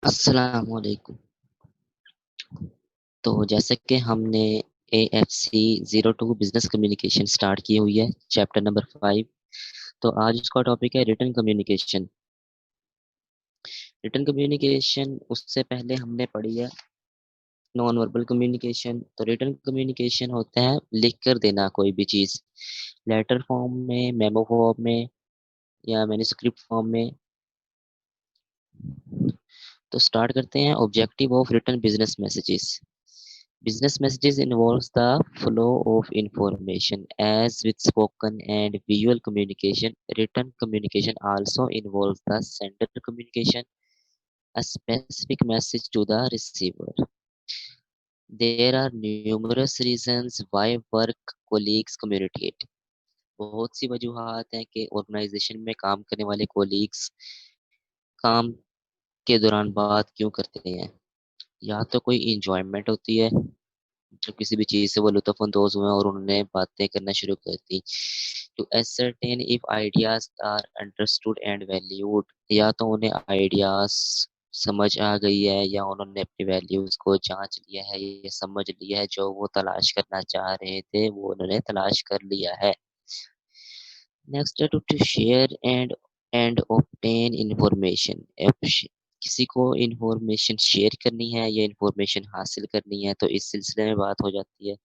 अस्सलाम वालेकुम। तो जैसे कि हमने AFC 02 बिजनेस कम्युनिकेशन स्टार्ट की हुई है, चैप्टर नंबर 5। तो आज उसका टॉपिक है रिटन कम्युनिकेशन। रिटन कम्युनिकेशन उससे पहले हमने पढ़ी है नॉन वर्बल कम्युनिकेशन। तो रिटन कम्युनिकेशन होता है लिख कर देना कोई भी चीज़, लेटर फॉर्म में, मेमो फॉर्म में या मैन्युस्क्रिप्ट फॉर्म में। तो स्टार्ट करते हैं। Objective of written business messages. Business messages involves the flow of information. As with spoken and visual communication, written communication also involves the sender communication a specific message to the receiver. There are numerous reasons why work colleagues communicate. बहुत सी वजूहात हैं कि organisation में काम करने वाले colleagues काम के दौरान बात क्यों करते हैं। या तो कोई इंजॉयमेंट होती है, मतलब किसी भी चीज़ से वो लुत्फ़अंदोज़ हुए और उन्होंने बातें करना शुरू कर दी। To ascertain if ideas are understood and valued, या तो उन्हें आइडियाज़ समझ आ गई है या उन्होंने अपनी वैल्यूज़ को जाँच लिया है, ये समझ लिया है, जो वो तलाश करना चाह रहे थे, वो उन्होंने तलाश कर लिया है। नेक्स्ट है to share and obtain information. किसी को इन्फॉर्मेशन शेयर करनी है या इन्फॉर्मेशन हासिल करनी है तो इस सिलसिले में बात हो जाती है।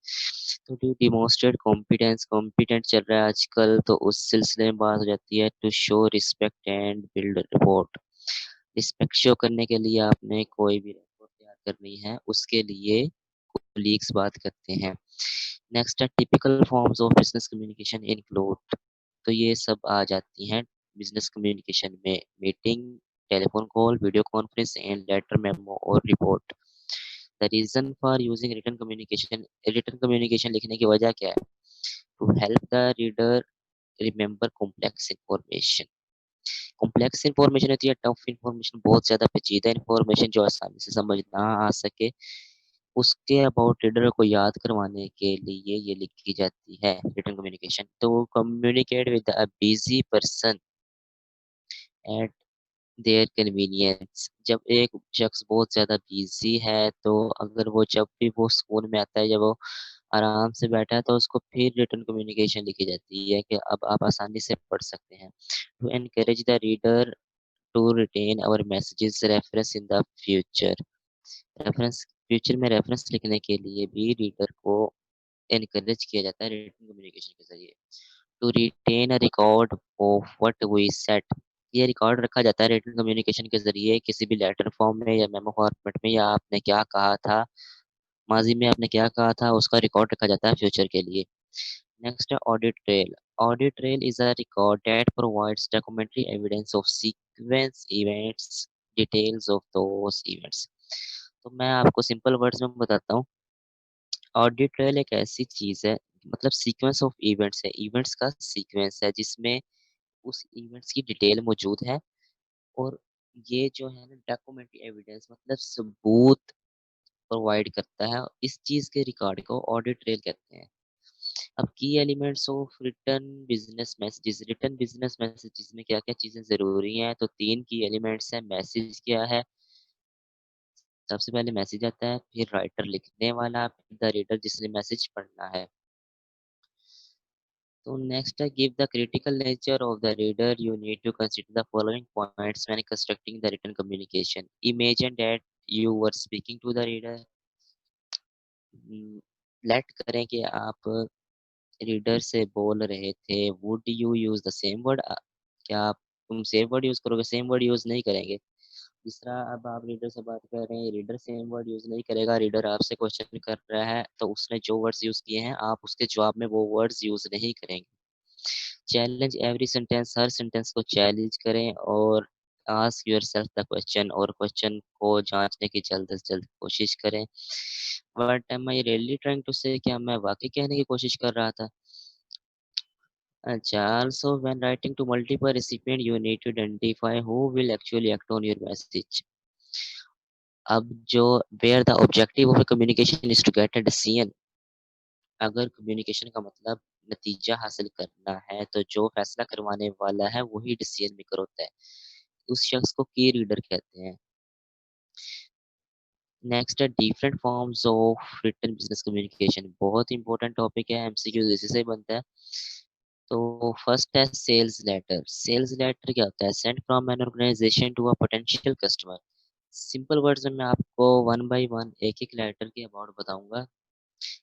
तो टू डिमॉन्स्ट्रेट कॉम्पिटेंस, कॉम्पिटेंट चल रहा है आजकल, तो उस सिलसिले में बात हो जाती है to show respect and build rapport. Respect show करने के लिए आपने कोई भी रिपोर्ट तैयार करनी है, उसके लिए कोलीग्स बात करते हैं। नेक्स्ट है typical forms of business communication include. तो ये सब आ जाती हैं बिजनेस कम्युनिकेशन में: meeting, telephone call, video conference and letter, memo और report. The reason for using written communication लिखने की वजह क्या है? To help the reader remember complex information. Complex information होती है, टफ इंफॉर्मेशन, बहुत ज़्यादा पेचीदा इंफॉर्मेशन जो आसानी से समझ ना आ सके, उसके अबाउट रीडर को याद करवाने के लिए ये लिखी जाती है रिटन कम्युनिकेशन। तो communicate with a busy person at their convenience. जब एक शख्स बहुत ज़्यादा बिजी है तो अगर वो जब भी वो सुकून में आता है, जब वो आराम से बैठा है, तो उसको फिर रिटन कम्युनिकेशन लिखी जाती है कि अब आप आसानी से पढ़ सकते हैं। To encourage the reader to retain our messages reference in the future. Reference future में रेफरेंस लिखने के लिए भी रीडर को एनकरेज किया जाता है रिटन कम्युनिकेशन के ज़रिए। To retain a record of what we said. ये रिकॉर्ड रखा जाता है रिटन कम्युनिकेशन के ज़रिए किसी भी लेटर फॉर्म में या मेमो फॉर्मेट में, या आपने क्या कहा था, माज़ी में आपने क्या कहा था, उसका रिकॉर्ड रखा जाता है फ्यूचर के लिए। नेक्स्ट है audit trail. Audit trail is a record that provides documentary evidence of sequence events, details of those events. तो मैं आपको सिंपल वर्ड्स में बताता हूँ। ऑडिट ट्रेल एक ऐसी चीज़ है, मतलब सीक्वेंस ऑफ इवेंट्स है, इवेंट्स का सीक्वेंस है जिसमें उस इवेंट्स की डिटेल मौजूद है। और ये जो है ना डॉक्यूमेंट्री एविडेंस, मतलब सबूत प्रोवाइड करता है। इस चीज़ के रिकॉर्ड को ऑडिट ट्रेल कहते हैं। अब key elements of written business messages में क्या-क्या चीज़ें ज़रूरी हैं, तो 3 की एलिमेंट्स हैं। मैसेज क्या है? सबसे पहले मैसेज आता है, फिर राइटर लिखने वाला, फिर द रीडर जिसने मैसेज पढ़ना है। So next, give the critical nature of the reader. You need to consider the following points when constructing the written communication. Imagine that you were speaking to the reader. Let करें कि आप reader से बोल रहे थे। Would you use the same word? क्या आप तुम सेम वर्ड यूज करोगे? सेम वर्ड यूज नहीं करेंगे। दूसरा, अब आप रीडर से बात कर रहे हैं, रीडर सेम वर्ड यूज नहीं करेगा। रीडर आपसे क्वेश्चन कर रहा है तो उसने जो वर्ड्स यूज किए हैं आप उसके जवाब में वो वर्ड्स यूज नहीं करेंगे। चैलेंज एवरी सेंटेंस, हर सेंटेंस को चैलेंज करें और आस्क योरसेल्फ द क्वेश्चन, और क्वेश्चन को जांचने की जल्द से जल्द कोशिश करें। What am I really trying to say, क्या मैं वाकई कहने की कोशिश कर रहा था। अच्छा, also when writing to multiple recipient you need to identify who will actually act on your message. अब जो where the objective of communication is to get a decision. अगर कम्युनिकेशन का मतलब नतीजा हासिल करना है, तो जो फैसला करवाने वाला है वही डिसीजन मेकर होता है। उस शख्स को की रीडर कहते हैं। नेक्स्ट है different forms of written business communication, बहुत इंपॉर्टेंट टॉपिक है, एमसीक्यू इसी से बनता है। तो फर्स्ट है सेल्स लेटर। सेल्स लेटर क्या होता है? Send from an organisation to a potential customer. Simple words में मैं आपको वन बाय वन एक एक लेटर के अबाउट बताऊंगा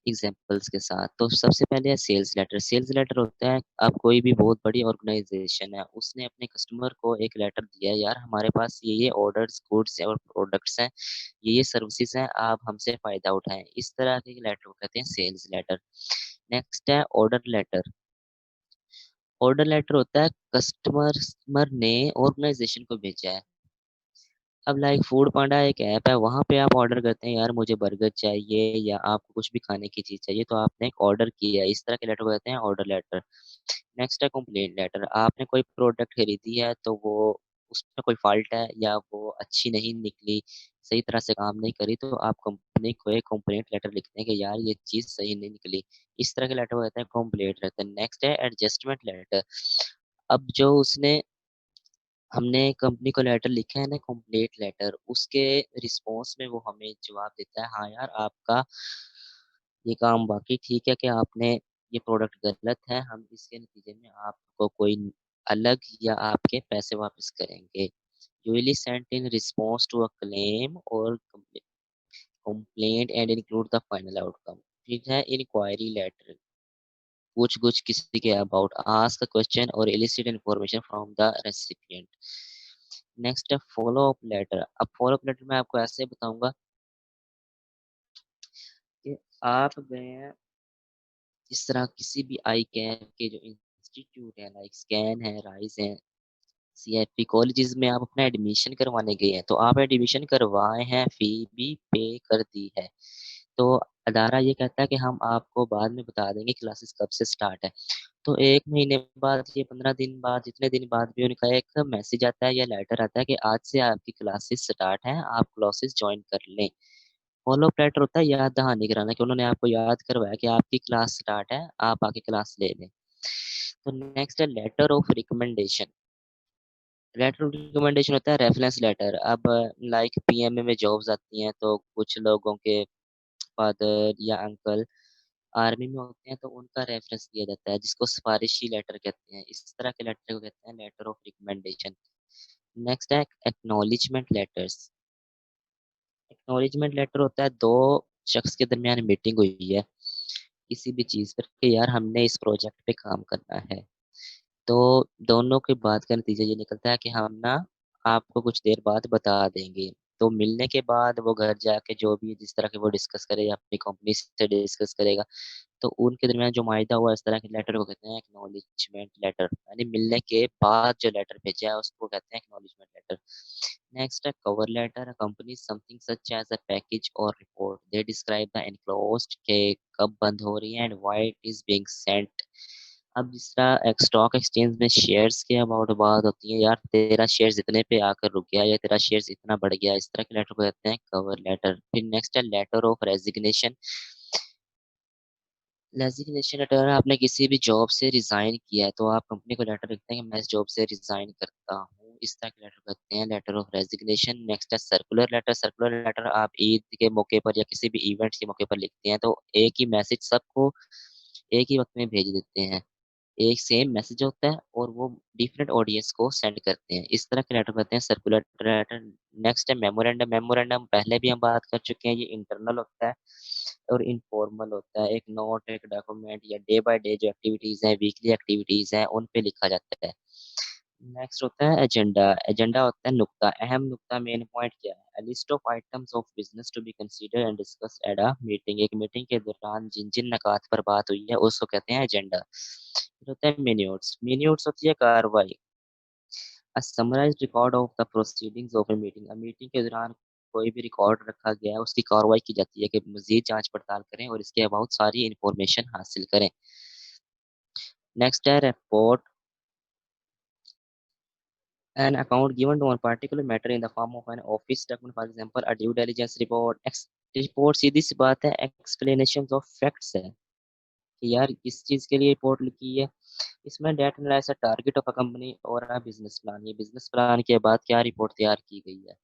एग्जांपल्स के साथ। तो सबसे पहले है सेल्स लेटर। सेल्स लेटर होता है, अब कोई भी बहुत बड़ी ऑर्गेनाइजेशन है, उसने अपने कस्टमर को एक लेटर दिया है, यार हमारे पास ये ऑर्डर्स, गुड्स और प्रोडक्ट्स हैं, ये सर्विसेज हैं, आप हमसे फायदा उठाएं। इस तरह के लेटर को कहते हैं सेल्स लेटर। नेक्स्ट है ऑर्डर लेटर। ऑर्डर लेटर होता है कस्टमर ने ऑर्गेनाइजेशन को भेजा है। अब लाइक फूड पांडा एक ऐप है, वहां पे आप ऑर्डर करते हैं, यार मुझे बर्गर चाहिए या आपको कुछ भी खाने की चीज चाहिए, तो आपने एक ऑर्डर किया है, इस तरह के लेटर को कहते हैं ऑर्डर लेटर। नेक्स्ट है कंप्लेंट लेटर। आपने कोई प्रोडक्ट खरीदी है, तो वो उसमें कोई फॉल्ट है या वो अच्छी नहीं निकली, सही तरह से काम नहीं करी, तो आप कंपनी को एक कंप्लेंट लेटर लिखते हैं कि यार ये चीज सही नहीं निकली। इस तरह के लेटर को कहते हैं कंप्लेंट लेटर। नेक्स्ट है एडजस्टमेंट लेटर। अब जो उसने हमने कंपनी को लेटर लिखा है ना, कंप्लीट लेटर, उसके रिस्पॉन्स में वो हमें जवाब देता है, हाँ यार आपका ये काम बाकी ठीक है कि आपने ये प्रोडक्ट गलत है, हम इसके नतीजे में आपको कोई अलग या आपके पैसे वापस करेंगे। Usually sent in response to a claim or complaint and include the final outcome. फिर है इंक्वायरी लेटर। पूछ गुछ किसी के about, ask question or elicit information from the recipient. Next है फॉलो अप लेटर। अब फॉलो अप लेटर मैं आपको ऐसे बताऊंगा कि आप गए हैं इस तरह किसी भी आई कैप के जो इंस्टीट्यूट है, लाइक स्कैन है, राइज है, सीएफपी कॉलेजेस में आप अपना एडमिशन करवाने गए हैं, तो आप एडमिशन करवाए हैं, फी भी पे कर दी है, तो अदारा ये कहता है कि हम आपको बाद में बता देंगे क्लासेस कब से स्टार्ट है। तो 1 महीने बाद या 15 दिन बाद, जितने दिन बाद भी उनका एक मैसेज आता है या लेटर आता है कि आज से आपकी क्लासेस स्टार्ट हैं, आप क्लासेस ज्वाइन कर लें। फॉलो अप लेटर होता है याद दहानी कराना, कि उन्होंने आपको याद करवाया कि आपकी क्लास स्टार्ट है, आप आके क्लास ले लें। तो नेक्स्ट है letter of recommendation. Letter of recommendation होता है रेफरेंस लेटर। अब लाइक पीएमए में जॉब्स आती हैं, तो कुछ लोगों के फादर या अंकल आर्मी में होते हैं, तो उनका रेफरेंस दिया जाता है, जिसको सिफारिशी लेटर कहते हैं। इस तरह के लेटर को कहते हैं लेटर ऑफ रिकमेंडेशन। नेक्स्ट है एक्नॉलेजमेंट लेटर्स। एक्नॉलेजमेंट लेटर होता है दो शख्स के दरमियान मीटिंग हुई है किसी भी चीज़ पर कि यार हमने इस प्रोजेक्ट पे काम करना है, तो दोनों के बात का नतीजा ये निकलता है कि हम ना आपको कुछ देर बाद बता देंगे। तो मिलने के बाद वो घर जाके जो भी जिस तरह के वो डिस्कस करे या अपनी कंपनी से डिस्कस करेगा, तो उनके दरमियान जो माहिदा हुआ, इस तरह के लेटर को कहते हैं एक्नॉलेजमेंट लेटर। यानी मिलने के बाद जो लेटर भेजा है उसको कहते हैं एक्नॉलेजमेंट लेटर। नेक्स्ट है cover letter. Accompany something such as a package or report, they describe the enclosed के कब बंद हो रही है and why it is being sent. अब जिस तरह एक स्टॉक एक्सचेंज में शेयर्स के अबाउट बात होती है, यार तेरा शेयर्स इतने पे आकर रुक गया या तेरा शेयर्स इतना बढ़ गया, इस तरह के लेटर को कहते हैं कवर लेटर। फिर नेक्स्ट है letter of resignation. Resignation letter, आपने किसी भी जॉब से रिजाइन किया है, तो आप कंपनी को लेटर लिखते हैं कि मैं इस जॉब से रिजाइन करता हूँ, इस तरह के लेटर कहते हैं लेटर ऑफ रेजिग्नेशन। नेक्स्ट है सर्कुलर लेटर। सर्कुलर लेटर आप ईद के मौके पर या किसी भी इवेंट के मौके पर लिखते हैं, तो एक ही मैसेज सबको एक ही वक्त में भेज देते हैं, एक सेम मैसेज होता है और वो डिफरेंट ऑडियंस को सेंड करते हैं, इस तरह के लेटर कहते हैं सर्कुलर लेटर। नेक्स्ट है मेमोरेंडम। मेमोरेंडम पहले भी हम बात कर चुके हैं, ये इंटरनल होता है और इनफॉर्मल होता है, एक नोट, एक डॉक्यूमेंट या डे बाय डे जो एक्टिविटीज हैं, वीकली एक्टिविटीज हैं, उन पे लिखा जाता है। नेक्स्ट होता है एजेंडा। एजेंडा होता है नुक्ता, अहम नुक्ता, मेन पॉइंट क्या है, a list of items of business to be consider and discuss at a meeting. एक मीटिंग के दौरान जिन जिन नकात पर बात हुई है उसको कहते हैं एजेंडा। फिर होता है मिन्यूट्स। मिन्यूट्स होती है कार्रवाई, a summarised record of the proceedings of a meeting. Meeting के दौरान कोई भी रिकॉर्ड रखा गया है, उसकी कार्रवाई की जाती है कि मजीद जांच पड़ताल करें और इसके अबाउट सारी इंफॉर्मेशन हासिल करें। नेक्स्ट है report. An account given to one particular matter in the form of an office document, for example, a due diligence report. Report सीधी सी बात है, एक्सप्लेनेशन ऑफ फैक्ट्स है कि यार किस चीज के लिए रिपोर्ट लिखी है। इसमें date analyse target of a company और बिजनेस प्लान, ये बिजनेस प्लान के बाद क्या रिपोर्ट तैयार की गई है।